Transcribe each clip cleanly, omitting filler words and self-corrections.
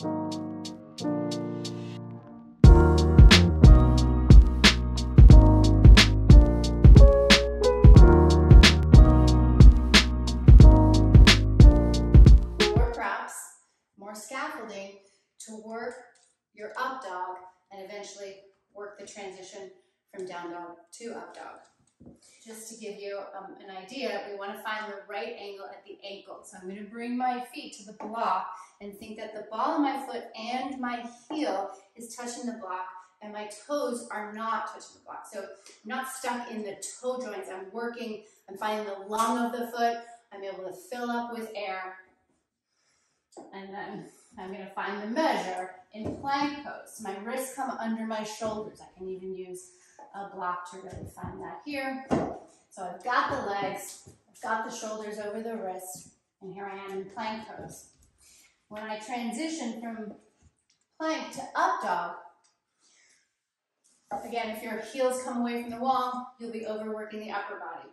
More scaffolding to work your up dog and eventually work the transition from down dog to up dog. Just to give you an idea, we want to find the right angle at the ankle. So I'm going to bring my feet to the block and think that the ball of my foot and my heel is touching the block and my toes are not touching the block. So I'm not stuck in the toe joints. I'm finding the lung of the foot. I'm able to fill up with air. And then I'm going to find the measure in plank pose. My wrists come under my shoulders. I can even use a block to really find that here. So I've got the legs, I've got the shoulders over the wrist, and here I am in plank pose. When I transition from plank to up dog, again, if your heels come away from the wall, you'll be overworking the upper body.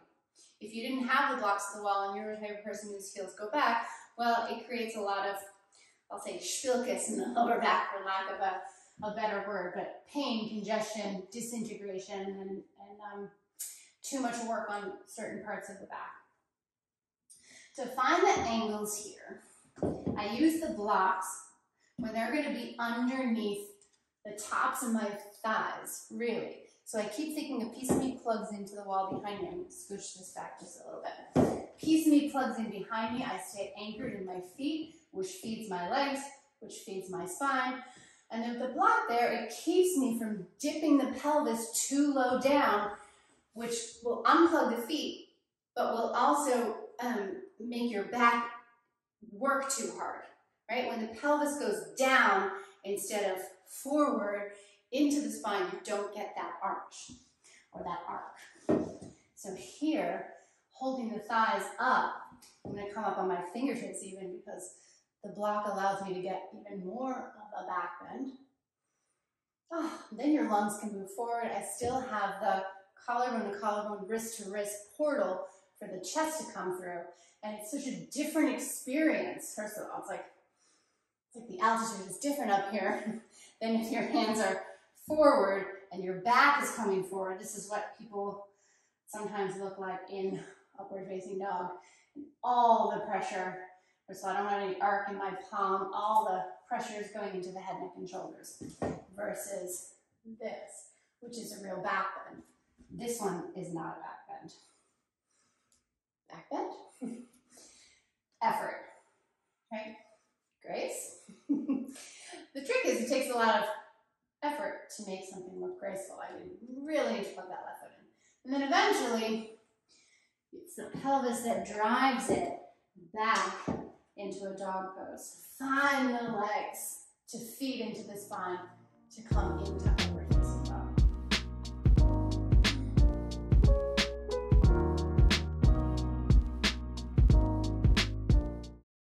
If you didn't have the blocks to the wall and you're the type of person whose heels go back, well, it creates a lot of, I'll say, spilkus in the lower back, for lack of a better word, but pain, congestion, disintegration, and too much work on certain parts of the back. To find the angles here, I use the blocks when they're going to be underneath the tops of my thighs, really. So I keep thinking a piece of me plugs into the wall behind me. I'm going to scooch this back just a little bit. Piece of me plugs in behind me. I stay anchored in my feet, which feeds my legs, which feeds my spine. And then the block there, it keeps me from dipping the pelvis too low down, which will unplug the feet, but will also make your back work too hard, right? When the pelvis goes down instead of forward into the spine, you don't get that arch or that arc. So here, holding the thighs up, I'm going to come up on my fingertips even because the block allows me to get even more of a back bend. Then your lungs can move forward. I still have the collarbone to collarbone, wrist to wrist portal for the chest to come through. And it's such a different experience. First of all, it's like the altitude is different up here than if your hands are forward and your back is coming forward. This is what people sometimes look like in upward facing dog. And all the pressure, so I don't have any arc in my palm, all the pressure is going into the head, neck, and shoulders versus this, which is a real back bend. This one is not a back bend. Back bend? Effort, right? Grace? The trick is it takes a lot of effort to make something look graceful. I really need to plug that left foot in. And then eventually, it's the pelvis that drives it back into a dog pose. Find the legs to feed into the spine to come into upward